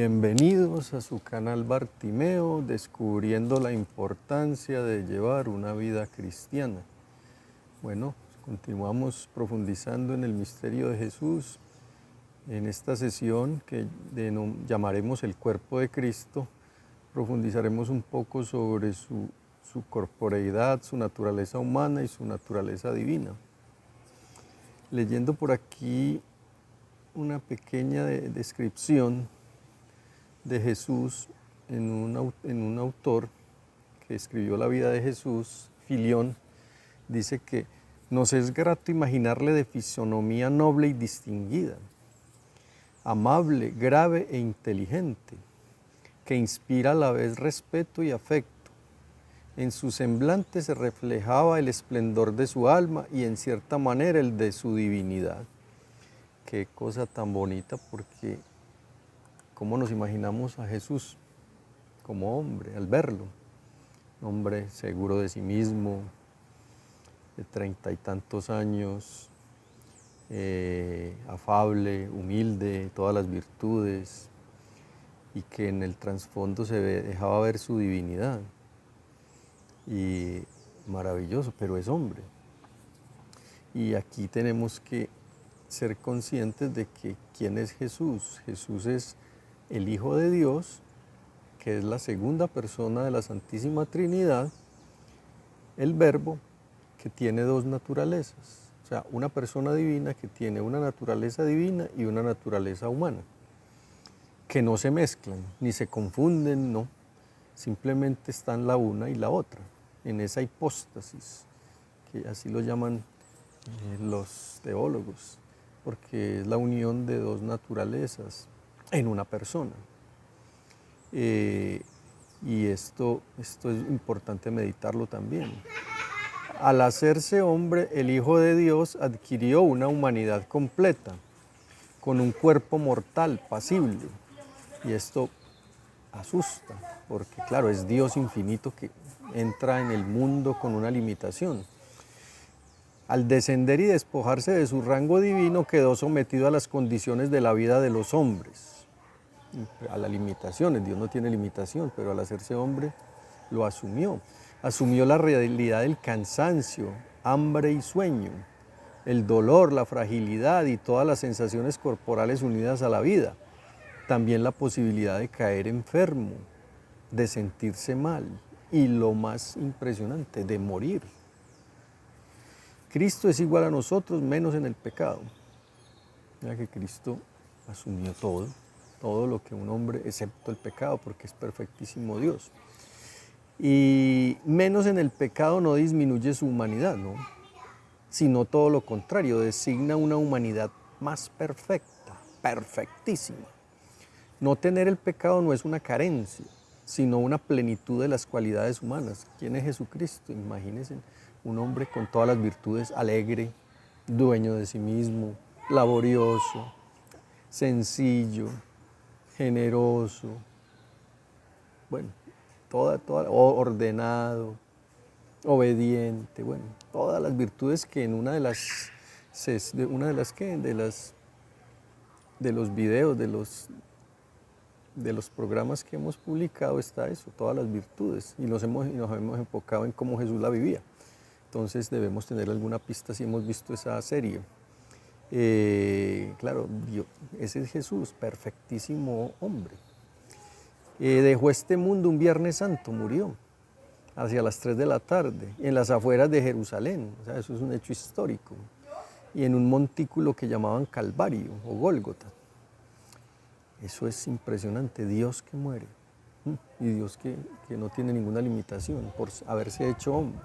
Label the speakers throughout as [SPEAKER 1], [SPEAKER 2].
[SPEAKER 1] Bienvenidos a su canal Bartimeo, descubriendo la importancia de llevar una vida cristiana. Bueno, continuamos profundizando en el misterio de Jesús. En esta sesión que llamaremos el cuerpo de Cristo, profundizaremos un poco sobre su corporeidad, su naturaleza humana y su naturaleza divina. Leyendo por aquí una pequeña descripción de Jesús en un autor que escribió la vida de Jesús, Filión, dice que nos es grato imaginarle de fisonomía noble y distinguida, amable, grave e inteligente, que inspira a la vez respeto y afecto. En su semblante se reflejaba el esplendor de su alma y en cierta manera el de su divinidad. Qué cosa tan bonita, porque ¿cómo nos imaginamos a Jesús como hombre al verlo? Un hombre seguro de sí mismo, de 30 y tantos años, afable, humilde, todas las virtudes, y que en el trasfondo dejaba ver su divinidad. Y maravilloso, pero es hombre. Y aquí tenemos que ser conscientes de que ¿quién es Jesús? Jesús es el Hijo de Dios, que es la segunda persona de la Santísima Trinidad, el Verbo, que tiene dos naturalezas. O sea, una persona divina que tiene una naturaleza divina y una naturaleza humana, que no se mezclan, ni se confunden, no. Simplemente están la una y la otra, en esa hipóstasis, que así lo llaman los teólogos, porque es la unión de dos naturalezas en una persona. Y esto es importante meditarlo también. Al hacerse hombre, el Hijo de Dios adquirió una humanidad completa, con un cuerpo mortal, pasible. Y esto asusta, porque claro, es Dios infinito que entra en el mundo con una limitación. Al descender y despojarse de su rango divino, quedó sometido a las condiciones de la vida de los hombres, a las limitaciones. Dios no tiene limitación, pero al hacerse hombre lo asumió. Asumió la realidad del cansancio, hambre y sueño, el dolor, la fragilidad y todas las sensaciones corporales unidas a la vida. También la posibilidad de caer enfermo, de sentirse mal y lo más impresionante, de morir. Cristo es igual a nosotros, menos en el pecado. Mira que Cristo asumió todo lo que un hombre, excepto el pecado, porque es perfectísimo Dios. Y menos en el pecado no disminuye su humanidad, ¿no? Sino todo lo contrario, designa una humanidad más perfecta, perfectísima. No tener el pecado no es una carencia, sino una plenitud de las cualidades humanas. ¿Quién es Jesucristo? Imagínense un hombre con todas las virtudes, alegre, dueño de sí mismo, laborioso, sencillo, generoso, bueno, ordenado, obediente, bueno, todas las virtudes que en una de los videos, de los programas que hemos publicado está eso, todas las virtudes, y nos hemos enfocado en cómo Jesús la vivía. Entonces debemos tener alguna pista si hemos visto esa serie. Claro, ese es Jesús, perfectísimo hombre. Dejó este mundo un Viernes Santo, murió hacia las 3 de la tarde, en las afueras de Jerusalén. O sea, eso es un hecho histórico. Y en un montículo que llamaban Calvario o Gólgota. Eso es impresionante, Dios que muere, y Dios que no tiene ninguna limitación por haberse hecho hombre.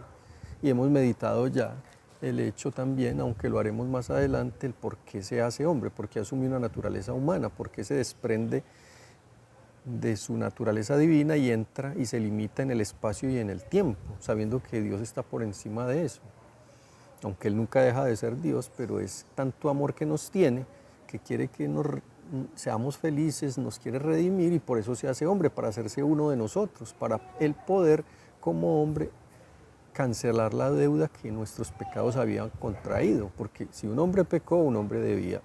[SPEAKER 1] Y hemos meditado ya el hecho también, aunque lo haremos más adelante, el por qué se hace hombre, por qué asume una naturaleza humana, por qué se desprende de su naturaleza divina y entra y se limita en el espacio y en el tiempo, sabiendo que Dios está por encima de eso. Aunque Él nunca deja de ser Dios, pero es tanto amor que nos tiene, que quiere que seamos felices, nos quiere redimir, y por eso se hace hombre, para hacerse uno de nosotros, para Él poder como hombre cancelar la deuda que nuestros pecados habían contraído, porque si un hombre pecó, un hombre debía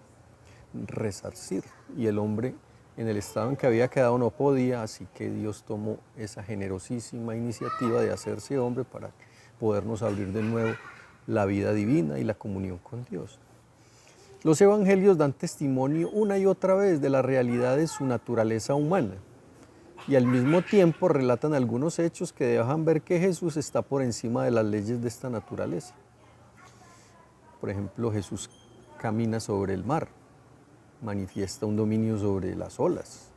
[SPEAKER 1] resarcir, y el hombre en el estado en que había quedado no podía, así que Dios tomó esa generosísima iniciativa de hacerse hombre para podernos abrir de nuevo la vida divina y la comunión con Dios. Los evangelios dan testimonio una y otra vez de la realidad de su naturaleza humana y al mismo tiempo relatan algunos hechos que dejan ver que Jesús está por encima de las leyes de esta naturaleza. Por ejemplo, Jesús camina sobre el mar, manifiesta un dominio sobre las olas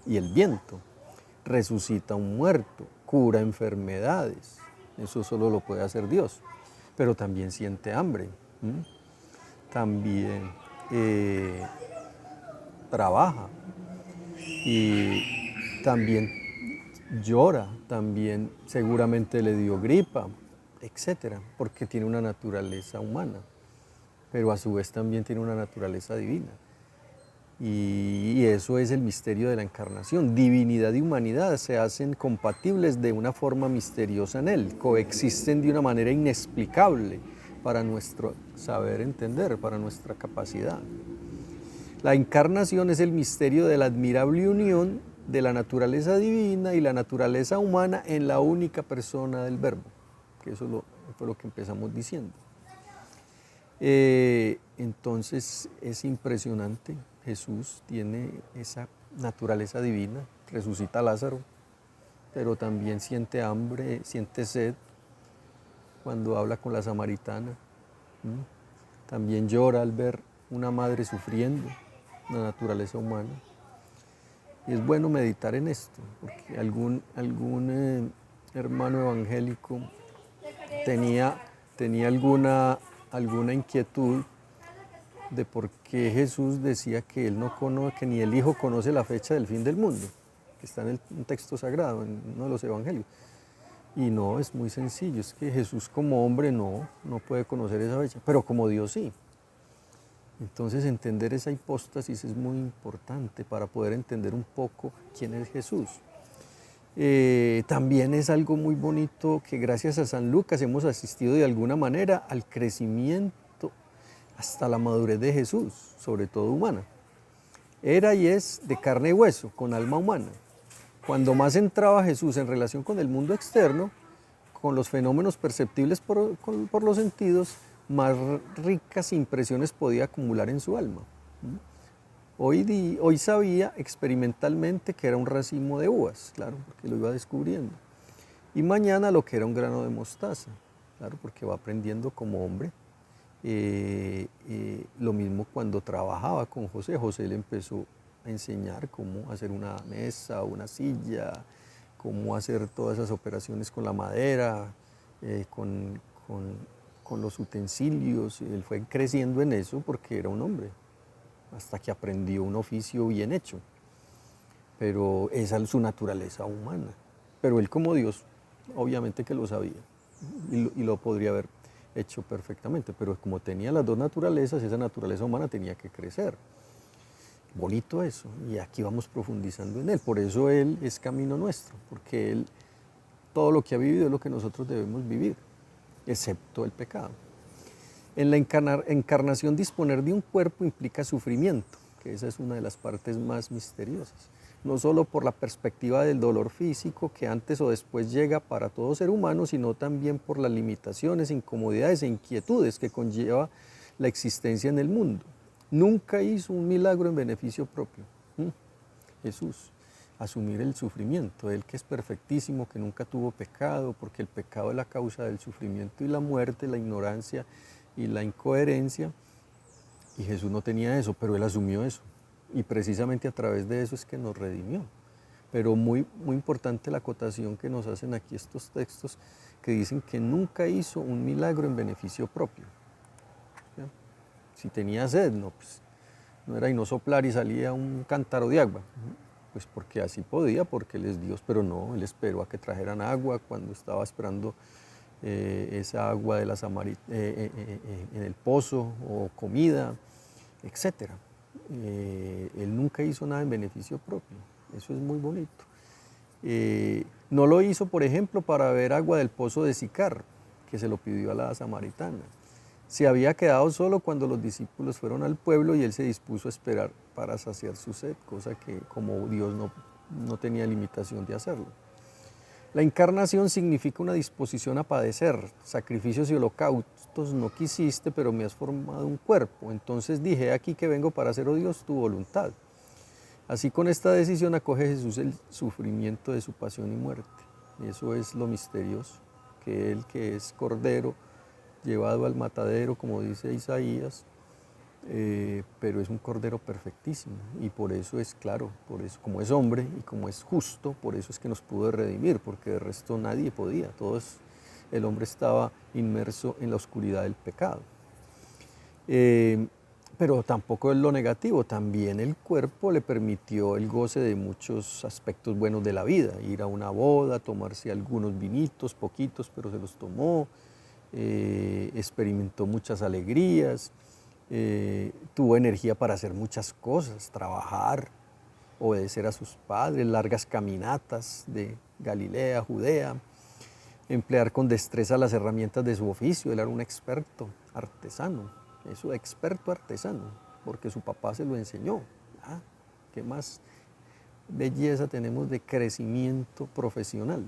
[SPEAKER 1] y el viento, resucita a un muerto, cura enfermedades. Eso solo lo puede hacer Dios, pero también siente hambre. También trabaja y también llora, también seguramente le dio gripa, etcétera, porque tiene una naturaleza humana, pero a su vez también tiene una naturaleza divina. Y eso es el misterio de la encarnación. Divinidad y humanidad se hacen compatibles de una forma misteriosa en Él, coexisten de una manera inexplicable para nuestro saber entender, para nuestra capacidad. La encarnación es el misterio de la admirable unión de la naturaleza divina y la naturaleza humana en la única persona del Verbo, que eso fue lo que empezamos diciendo. Entonces es impresionante. Jesús tiene esa naturaleza divina, resucita a Lázaro, pero también siente hambre, siente sed cuando habla con la samaritana. También llora al ver una madre sufriendo, la naturaleza humana. Y es bueno meditar en esto, porque algún hermano evangélico tenía alguna inquietud de por qué Jesús decía que él no conoce, que ni el Hijo conoce la fecha del fin del mundo, que está en un texto sagrado, en uno de los evangelios. Y no, es muy sencillo, es que Jesús como hombre no puede conocer esa fecha, pero como Dios sí. Entonces entender esa hipóstasis es muy importante para poder entender un poco quién es Jesús. También es algo muy bonito que gracias a San Lucas hemos asistido de alguna manera al crecimiento hasta la madurez de Jesús, sobre todo humana. Era y es de carne y hueso, con alma humana. Cuando más entraba Jesús en relación con el mundo externo, con los fenómenos perceptibles por los sentidos, más ricas impresiones podía acumular en su alma. Hoy sabía experimentalmente que era un racimo de uvas, claro, porque lo iba descubriendo. Y mañana lo que era un grano de mostaza, claro, porque va aprendiendo como hombre. Lo mismo cuando trabajaba con José. José le empezó a enseñar cómo hacer una mesa, una silla, cómo hacer todas esas operaciones con la madera, con los utensilios. Él fue creciendo en eso porque era un hombre, hasta que aprendió un oficio bien hecho. Pero esa es su naturaleza humana. Pero él como Dios, obviamente que lo sabía y lo podría haber hecho perfectamente, pero como tenía las dos naturalezas, esa naturaleza humana tenía que crecer. Bonito eso, y aquí vamos profundizando en él. Por eso él es camino nuestro, porque él, todo lo que ha vivido es lo que nosotros debemos vivir, excepto el pecado. En la encarnación, disponer de un cuerpo implica sufrimiento, que esa es una de las partes más misteriosas. No solo por la perspectiva del dolor físico que antes o después llega para todo ser humano, sino también por las limitaciones, incomodidades e inquietudes que conlleva la existencia en el mundo. Nunca hizo un milagro en beneficio propio. Jesús, asumir el sufrimiento, Él que es perfectísimo, que nunca tuvo pecado, porque el pecado es la causa del sufrimiento y la muerte, la ignorancia y la incoherencia, y Jesús no tenía eso, pero Él asumió eso. Y precisamente a través de eso es que nos redimió. Pero muy importante la acotación que nos hacen aquí estos textos que dicen que nunca hizo un milagro en beneficio propio. ¿Ya? Si tenía sed, pues, no era y no soplar y salía un cántaro de agua. Pues porque así podía, porque Él es Dios, pero no, Él esperó a que trajeran agua cuando estaba esperando esa agua de la en el pozo o comida, etcétera. Él nunca hizo nada en beneficio propio, eso es muy bonito. No lo hizo, por ejemplo, para beber agua del pozo de Sicar, que se lo pidió a la samaritana, Se había quedado solo cuando los discípulos fueron al pueblo y él se dispuso a esperar para saciar su sed, cosa que como Dios no tenía limitación de hacerlo. La encarnación significa una disposición a padecer, sacrificios y holocaustos no quisiste, pero me has formado un cuerpo. Entonces dije, aquí que vengo para hacer, oh Dios, tu voluntad. Así con esta decisión acoge Jesús el sufrimiento de su pasión y muerte. Y eso es lo misterioso, que él que es cordero, llevado al matadero, como dice Isaías, pero es un cordero perfectísimo y por eso es claro, por eso, como es hombre y como es justo, por eso es que nos pudo redimir, porque de resto nadie podía, el hombre estaba inmerso en la oscuridad del pecado. Pero tampoco es lo negativo, también el cuerpo le permitió el goce de muchos aspectos buenos de la vida, ir a una boda, tomarse algunos vinitos, poquitos, pero se los tomó, experimentó muchas alegrías, tuvo energía para hacer muchas cosas, trabajar, obedecer a sus padres, largas caminatas de Galilea, Judea, emplear con destreza las herramientas de su oficio. Él era un experto artesano, eso, experto artesano, porque su papá se lo enseñó. ¿Qué más belleza tenemos de crecimiento profesional?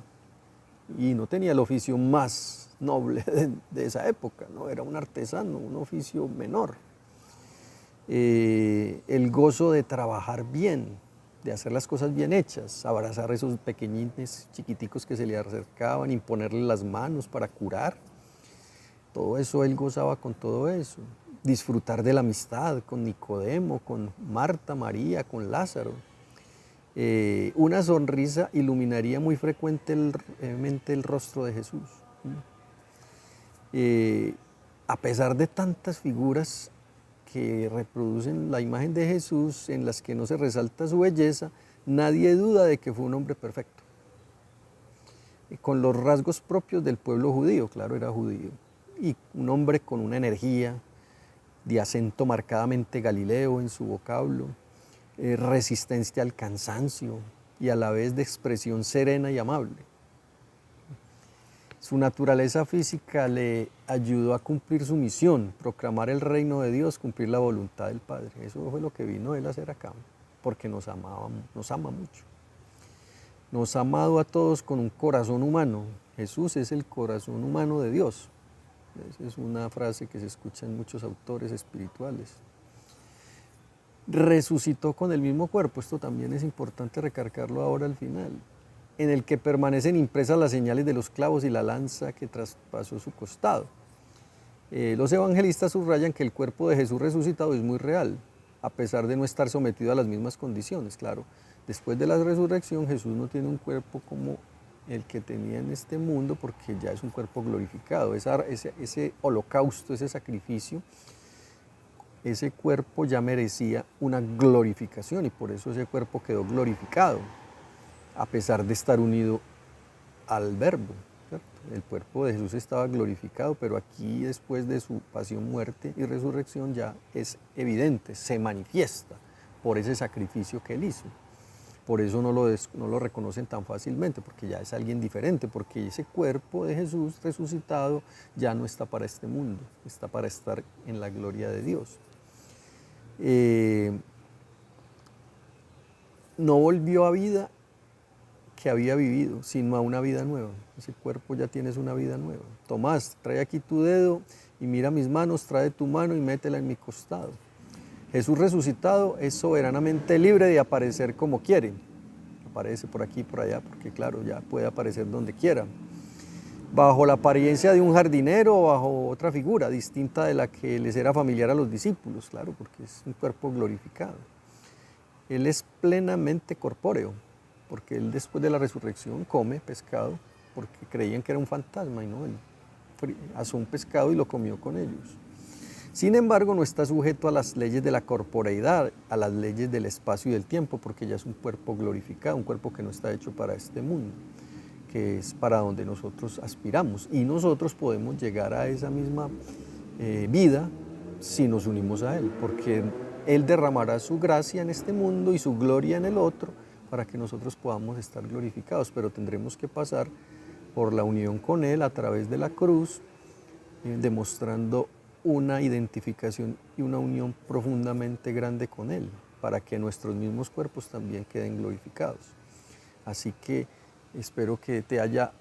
[SPEAKER 1] Y no tenía el oficio más noble de esa época, ¿no? Era un artesano, un oficio menor. El gozo de trabajar bien, de hacer las cosas bien hechas, abrazar a esos pequeñines chiquiticos que se le acercaban, imponerle las manos para curar. Todo eso él gozaba con todo eso. Disfrutar de la amistad con Nicodemo, con Marta, María, con Lázaro. Una sonrisa iluminaría muy frecuentemente el rostro de Jesús. A pesar de tantas figuras que reproducen la imagen de Jesús en las que no se resalta su belleza, nadie duda de que fue un hombre perfecto. Con los rasgos propios del pueblo judío, claro, era judío. Y un hombre con una energía, de acento marcadamente galileo en su vocablo, resistencia al cansancio y a la vez de expresión serena y amable. Su naturaleza física le ayudó a cumplir su misión, proclamar el reino de Dios, cumplir la voluntad del Padre. Eso fue lo que vino él a hacer acá, porque nos ama mucho. Nos ha amado a todos con un corazón humano. Jesús es el corazón humano de Dios. Esa es una frase que se escucha en muchos autores espirituales. Resucitó con el mismo cuerpo, esto también es importante recargarlo ahora al final, en el que permanecen impresas las señales de los clavos y la lanza que traspasó su costado. Los evangelistas subrayan que el cuerpo de Jesús resucitado es muy real, a pesar de no estar sometido a las mismas condiciones. Claro, después de la resurrección Jesús no tiene un cuerpo como el que tenía en este mundo, porque ya es un cuerpo glorificado. Ese holocausto, ese sacrificio, ese cuerpo ya merecía una glorificación y por eso ese cuerpo quedó glorificado, a pesar de estar unido al Verbo, ¿cierto? El cuerpo de Jesús estaba glorificado, pero aquí después de su pasión, muerte y resurrección ya es evidente, se manifiesta por ese sacrificio que él hizo. Por eso no lo reconocen tan fácilmente, porque ya es alguien diferente, porque ese cuerpo de Jesús resucitado ya no está para este mundo, está para estar en la gloria de Dios. No volvió a vida que había vivido, sino a una vida nueva. Ese cuerpo ya tienes una vida nueva. Tomás, trae aquí tu dedo y mira mis manos, trae tu mano y métela en mi costado. Jesús resucitado es soberanamente libre de aparecer como quiere. Aparece por aquí y por allá, porque claro, ya puede aparecer donde quiera. Bajo la apariencia de un jardinero o bajo otra figura distinta de la que les era familiar a los discípulos, claro, porque es un cuerpo glorificado. Él es plenamente corpóreo, porque él después de la resurrección come pescado, porque creían que era un fantasma y no, él asó un pescado y lo comió con ellos. Sin embargo, no está sujeto a las leyes de la corporeidad, a las leyes del espacio y del tiempo, porque ya es un cuerpo glorificado, un cuerpo que no está hecho para este mundo, que es para donde nosotros aspiramos. Y nosotros podemos llegar a esa misma vida si nos unimos a Él, porque Él derramará su gracia en este mundo y su gloria en el otro, para que nosotros podamos estar glorificados, pero tendremos que pasar por la unión con Él a través de la cruz, demostrando una identificación y una unión profundamente grande con Él, para que nuestros mismos cuerpos también queden glorificados. Así que espero que te haya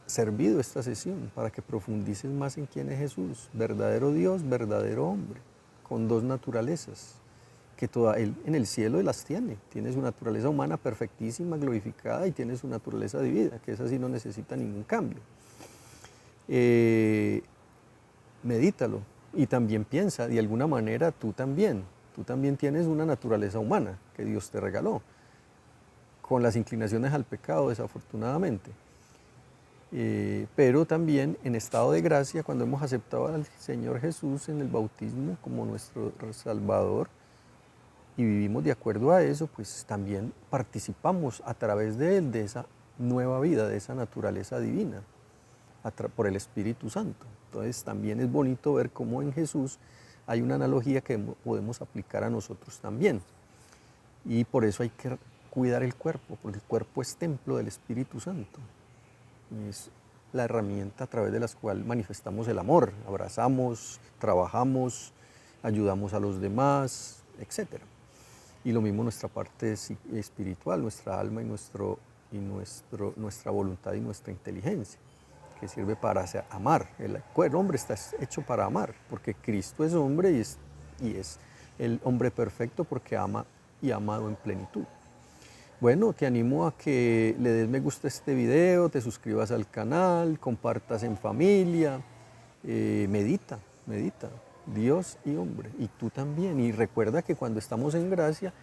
[SPEAKER 1] servido esta sesión para que profundices más en quién es Jesús, verdadero Dios, verdadero hombre, con dos naturalezas, que Él en el cielo las tiene. Tiene su naturaleza humana perfectísima, glorificada, y tiene su naturaleza divina, que esa sí no necesita ningún cambio. Medítalo y también piensa, de alguna manera tú también tienes una naturaleza humana que Dios te regaló, con las inclinaciones al pecado desafortunadamente. Pero también en estado de gracia, cuando hemos aceptado al Señor Jesús en el bautismo como nuestro Salvador y vivimos de acuerdo a eso, pues también participamos a través de Él de esa nueva vida, de esa naturaleza divina, por el Espíritu Santo. Entonces también es bonito ver cómo en Jesús hay una analogía que podemos aplicar a nosotros también. Y por eso hay que cuidar el cuerpo, porque el cuerpo es templo del Espíritu Santo. Es la herramienta a través de la cual manifestamos el amor, abrazamos, trabajamos, ayudamos a los demás, etc. Y lo mismo nuestra parte espiritual, nuestra alma y nuestra voluntad y nuestra inteligencia, que sirve para amar. El hombre está hecho para amar, porque Cristo es hombre y es el hombre perfecto porque ama y ha amado en plenitud. Bueno, te animo a que le des me gusta a este video, te suscribas al canal, compartas en familia, medita, Dios y hombre, y tú también. Y recuerda que cuando estamos en gracia,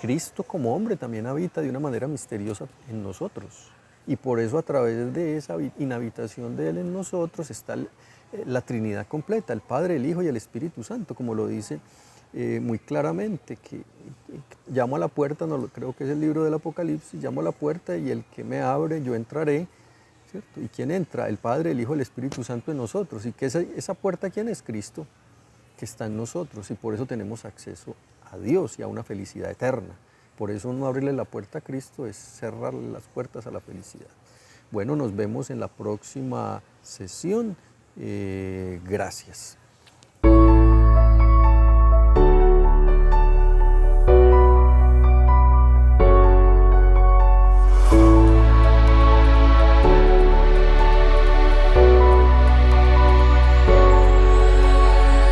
[SPEAKER 1] Cristo como hombre también habita de una manera misteriosa en nosotros. Y por eso a través de esa inhabitación de Él en nosotros está la Trinidad completa, el Padre, el Hijo y el Espíritu Santo, como lo dice muy claramente, que llamo a la puerta, no, creo que es el libro del Apocalipsis, llamo a la puerta y el que me abre, yo entraré, ¿cierto? ¿Y quién entra? El Padre, el Hijo, el Espíritu Santo en nosotros. ¿Y que esa puerta quién es? Cristo, que está en nosotros, y por eso tenemos acceso a Dios y a una felicidad eterna. Por eso no abrirle la puerta a Cristo es cerrarle las puertas a la felicidad. Bueno, nos vemos en la próxima sesión. Gracias.